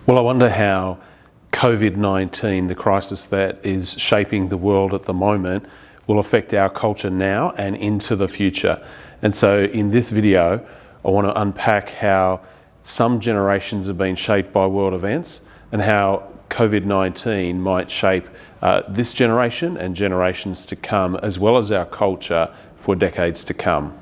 Well, I wonder how COVID-19, the crisis that is shaping the world at the moment, will affect our culture now and into the future. And so in this video, I want to unpack how some generations have been shaped by world events and how COVID-19 might shape this generation and generations to come, as well as our culture for decades to come.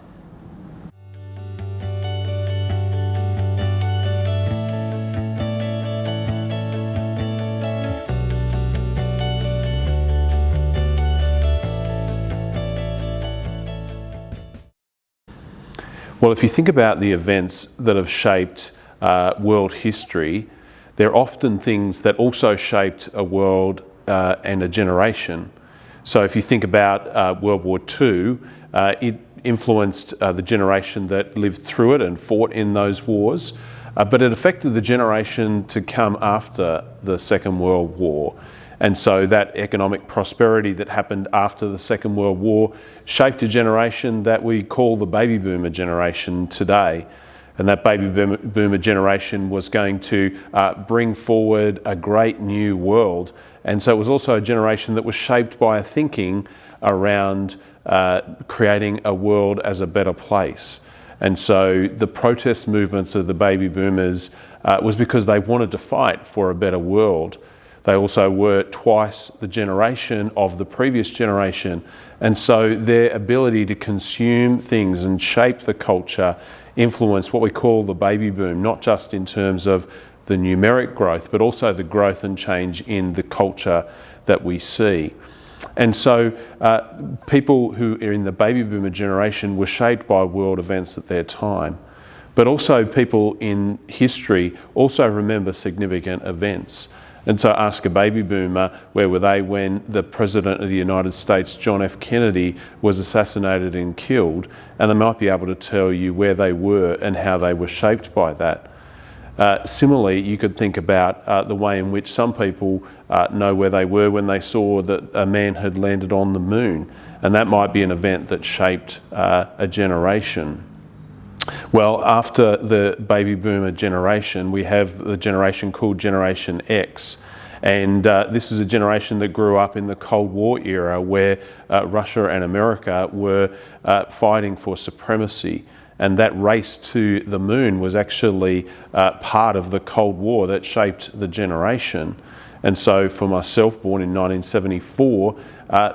Well, if you think about the events that have shaped world history, they're often things that also shaped a world and a generation. So if you think about World War II, it influenced the generation that lived through it and fought in those wars, but it affected the generation to come after the Second World War. And so that economic prosperity that happened after the Second World War shaped a generation that we call the baby boomer generation today. And that baby boomer generation was going to bring forward a great new world. And so it was also a generation that was shaped by a thinking around creating a world as a better place. And so the protest movements of the baby boomers was because they wanted to fight for a better world. They also were twice the generation of the previous generation. And so their ability to consume things and shape the culture influenced what we call the baby boom, not just in terms of the numeric growth, but also the growth and change in the culture that we see. And so people who are in the baby boomer generation were shaped by world events at their time. But also people in history also remember significant events. And so ask a baby boomer, where were they when the President of the United States, John F. Kennedy, was assassinated and killed, and they might be able to tell you where they were and how they were shaped by that. Similarly, you could think about the way in which some people know where they were when they saw that a man had landed on the moon, and that might be an event that shaped a generation. Well, after the baby boomer generation, we have the generation called Generation X. And this is a generation that grew up in the Cold War era where Russia and America were fighting for supremacy. And that race to the moon was actually part of the Cold War that shaped the generation. And so for myself, born in 1974,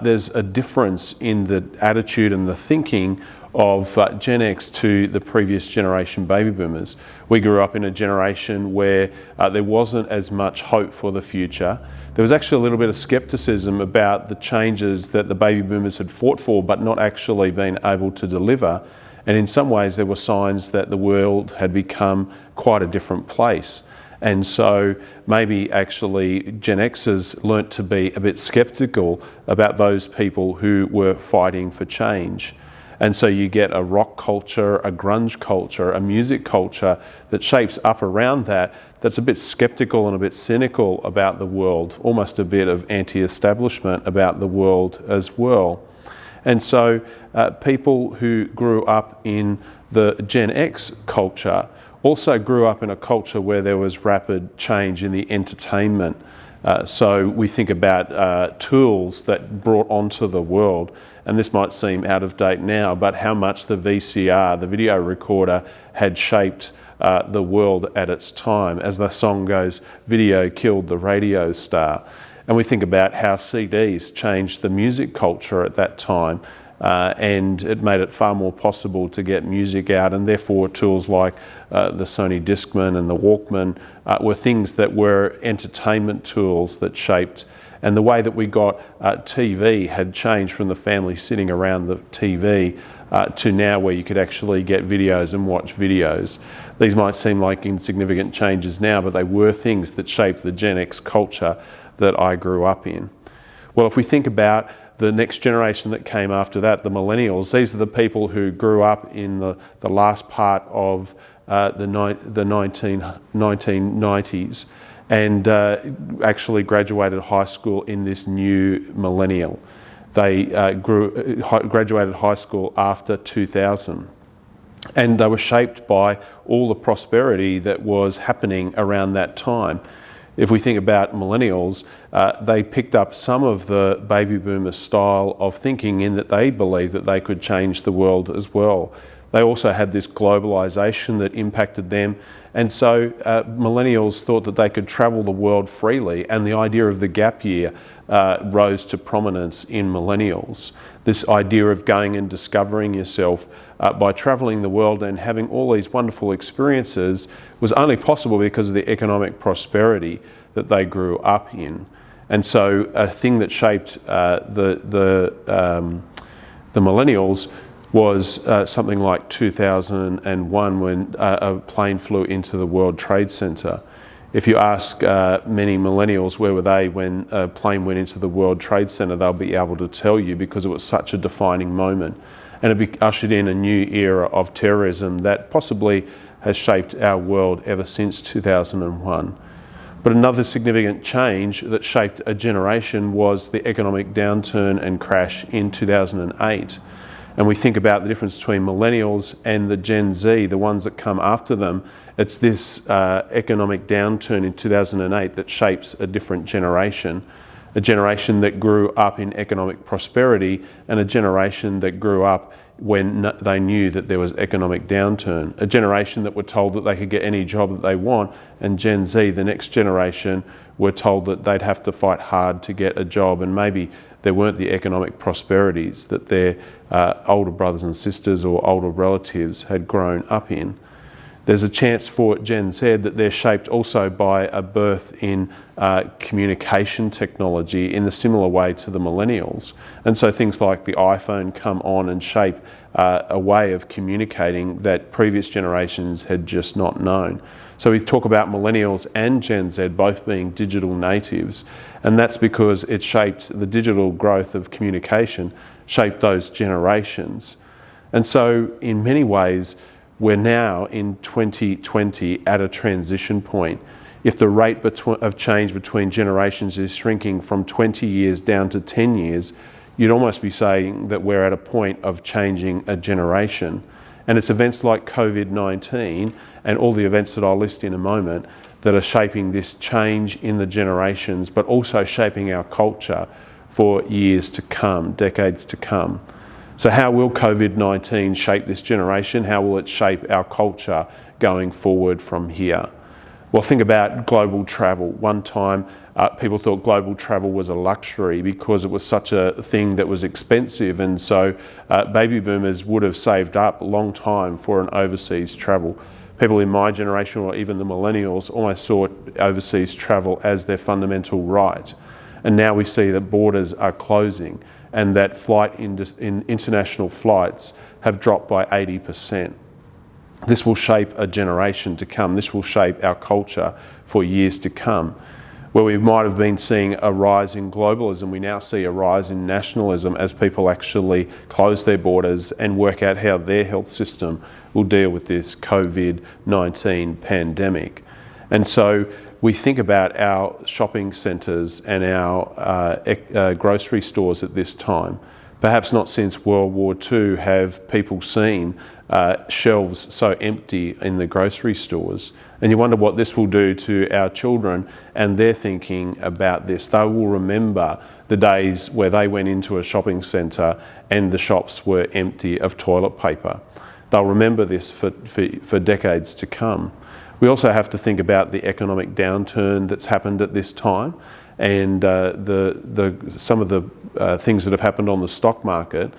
there's a difference in the attitude and the thinking of Gen X to the previous generation baby boomers. We grew up in a generation where there wasn't as much hope for the future. There was actually a little bit of skepticism about the changes that the baby boomers had fought for but not actually been able to deliver. And in some ways there were signs that the world had become quite a different place. And so maybe actually Gen Xers learnt to be a bit skeptical about those people who were fighting for change. And so you get a rock culture, a grunge culture, a music culture that shapes up around that, that's a bit skeptical and a bit cynical about the world, almost a bit of anti-establishment about the world as well. And so people who grew up in the Gen X culture also grew up in a culture where there was rapid change in the entertainment. So we think about tools that brought onto the world, and this might seem out of date now, but how much the VCR, the video recorder, had shaped the world at its time. As the song goes, video killed the radio star. And we think about how CDs changed the music culture at that time, and it made it far more possible to get music out, and therefore tools like the Sony Discman and the Walkman were things that were entertainment tools that shaped. And the way that we got TV had changed from the family sitting around the TV to now where you could actually get videos and watch videos. These might seem like insignificant changes now, but they were things that shaped the Gen X culture that I grew up in. Well, if we think about the next generation that came after that, the millennials, these are the people who grew up in the last part of the 1990s and actually graduated high school in this new millennial. They graduated high school after 2000. And they were shaped by all the prosperity that was happening around that time. If we think about millennials, they picked up some of the baby boomer style of thinking in that they believed that they could change the world as well. They also had this globalisation that impacted them. And so millennials thought that they could travel the world freely, and the idea of the gap year rose to prominence in millennials. This idea of going and discovering yourself by travelling the world and having all these wonderful experiences was only possible because of the economic prosperity that they grew up in. And so a thing that shaped the millennials was something like 2001 when a plane flew into the World Trade Center. If you ask many millennials where were they when a plane went into the World Trade Center, they'll be able to tell you because it was such a defining moment. And it ushered in a new era of terrorism that possibly has shaped our world ever since 2001. But another significant change that shaped a generation was the economic downturn and crash in 2008. And we think about the difference between millennials and the Gen Z, the ones that come after them. It's this economic downturn in 2008 that shapes a different generation. A generation that grew up in economic prosperity and a generation that grew up when they knew that there was economic downturn. A generation that were told that they could get any job that they want, and Gen Z, the next generation, were told that they'd have to fight hard to get a job, and maybe there weren't the economic prosperities that their older brothers and sisters or older relatives had grown up in. There's a chance for Gen Z that they're shaped also by a birth in communication technology in a similar way to the millennials. And so things like the iPhone come on and shape a way of communicating that previous generations had just not known. So we talk about millennials and Gen Z both being digital natives, and that's because it shaped the digital growth of communication, shaped those generations. And so in many ways, we're now in 2020 at a transition point. If the rate of change between generations is shrinking from 20 years down to 10 years, you'd almost be saying that we're at a point of changing a generation. And it's events like COVID-19 and all the events that I'll list in a moment that are shaping this change in the generations, but also shaping our culture for years to come, decades to come. So how will COVID-19 shape this generation? How will it shape our culture going forward from here? Well, think about global travel. One time, people thought global travel was a luxury because it was such a thing that was expensive, and so baby boomers would have saved up a long time for an overseas travel. People in my generation, or even the millennials, almost saw overseas travel as their fundamental right. And now we see that borders are closing and that international flights have dropped by 80%. This will shape a generation to come. This will shape our culture for years to come. Where we might have been seeing a rise in globalism, we now see a rise in nationalism as people actually close their borders and work out how their health system will deal with this COVID-19 pandemic. And so we think about our shopping centres and our grocery stores at this time. Perhaps not since World War II have people seen shelves so empty in the grocery stores. And you wonder what this will do to our children and their thinking about this. They will remember the days where they went into a shopping centre and the shops were empty of toilet paper. They'll remember this for decades to come. We also have to think about the economic downturn that's happened at this time, and some of the things that have happened on the stock market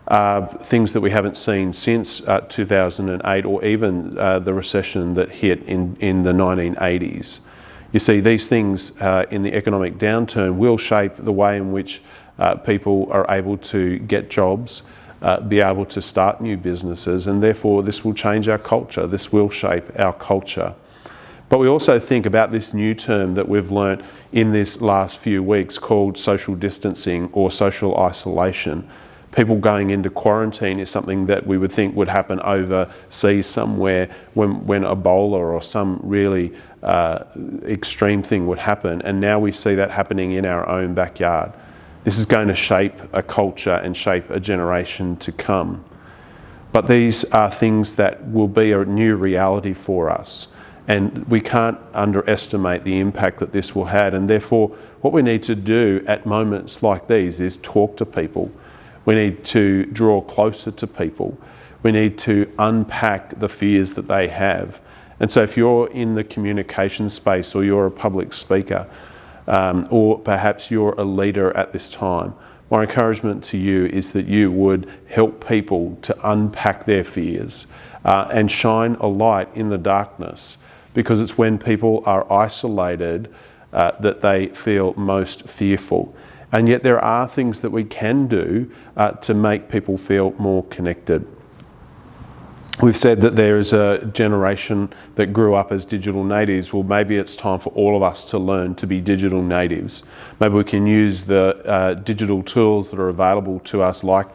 are things that we haven't seen since 2008, or even the recession that hit in the 1980s. You see, these things in the economic downturn will shape the way in which people are able to get jobs, be able to start new businesses, and therefore this will change our culture. This will shape our culture. But we also think about this new term that we've learnt in this last few weeks called social distancing or social isolation. People going into quarantine is something that we would think would happen overseas somewhere when Ebola or some really extreme thing would happen, and now we see that happening in our own backyard. This is going to shape a culture and shape a generation to come. But these are things that will be a new reality for us. And we can't underestimate the impact that this will have. And therefore, what we need to do at moments like these is talk to people. We need to draw closer to people. We need to unpack the fears that they have. And so if you're in the communication space, or you're a public speaker, or perhaps you're a leader at this time, my encouragement to you is that you would help people to unpack their fears and shine a light in the darkness, because it's when people are isolated that they feel most fearful. And yet there are things that we can do to make people feel more connected. We've said that there is a generation that grew up as digital natives. Well, maybe it's time for all of us to learn to be digital natives. Maybe we can use the digital tools that are available to us, like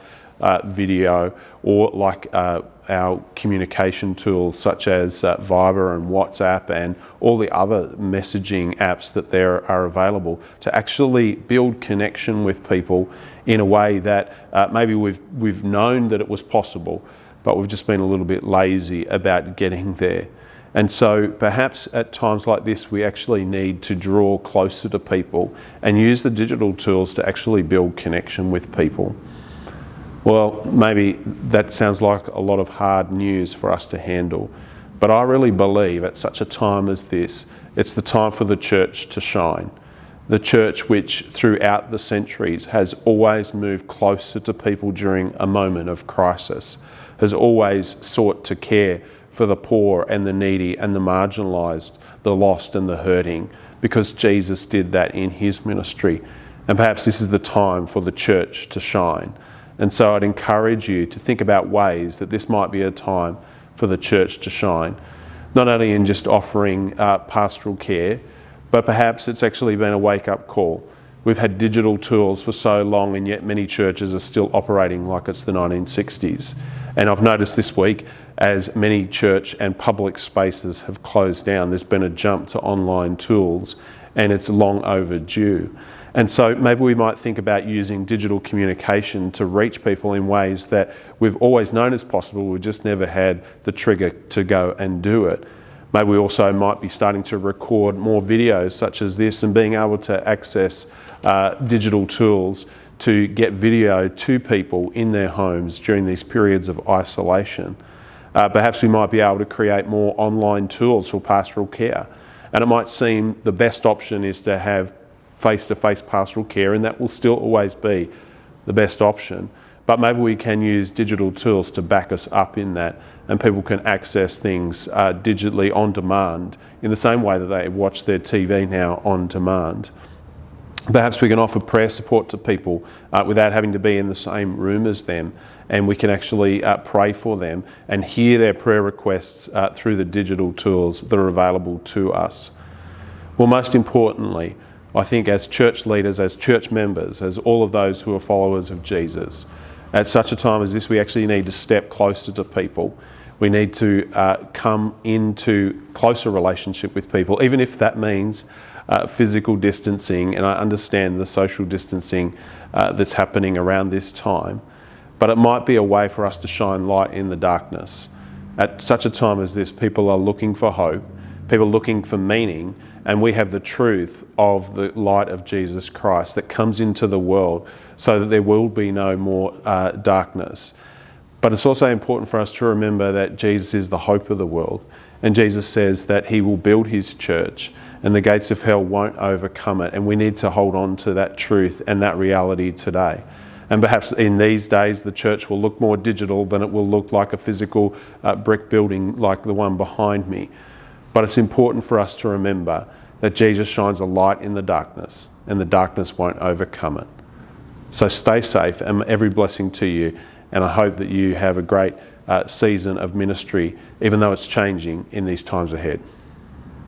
video, or like our communication tools such as Viber and WhatsApp and all the other messaging apps that there are available, to actually build connection with people in a way that maybe we've known that it was possible, but we've just been a little bit lazy about getting there. And so perhaps at times like this, we actually need to draw closer to people and use the digital tools to actually build connection with people. Well, maybe that sounds like a lot of hard news for us to handle, but I really believe at such a time as this, it's the time for the church to shine. The church, which throughout the centuries has always moved closer to people during a moment of crisis, has always sought to care for the poor and the needy and the marginalised, the lost and the hurting, because Jesus did that in his ministry. And perhaps this is the time for the church to shine. And so I'd encourage you to think about ways that this might be a time for the church to shine, not only in just offering pastoral care, but perhaps it's actually been a wake-up call. We've had digital tools for so long, and yet many churches are still operating like it's the 1960s. And I've noticed this week, as many church and public spaces have closed down, there's been a jump to online tools, and it's long overdue. And so maybe we might think about using digital communication to reach people in ways that we've always known is possible, we've just never had the trigger to go and do it. Maybe we also might be starting to record more videos such as this, and being able to access digital tools to get video to people in their homes during these periods of isolation. Perhaps we might be able to create more online tools for pastoral care. And it might seem the best option is to have face-to-face pastoral care, and that will still always be the best option. But maybe we can use digital tools to back us up in that, and people can access things digitally on demand in the same way that they watch their TV now on demand. Perhaps we can offer prayer support to people without having to be in the same room as them, and we can actually pray for them and hear their prayer requests through the digital tools that are available to us. Well, most importantly, I think as church leaders, as church members, as all of those who are followers of Jesus, at such a time as this, we actually need to step closer to people. We need to come into closer relationship with people, even if that means physical distancing, and I understand the social distancing that's happening around this time, but it might be a way for us to shine light in the darkness. At such a time as this, people are looking for hope, people are looking for meaning, and we have the truth of the light of Jesus Christ that comes into the world so that there will be no more darkness. But it's also important for us to remember that Jesus is the hope of the world, and Jesus says that he will build his church and the gates of hell won't overcome it, and we need to hold on to that truth and that reality today. And perhaps in these days the church will look more digital than it will look like a physical brick building like the one behind me. But it's important for us to remember that Jesus shines a light in the darkness, and the darkness won't overcome it. So stay safe, and every blessing to you, and I hope that you have a great season of ministry, even though it's changing in these times ahead.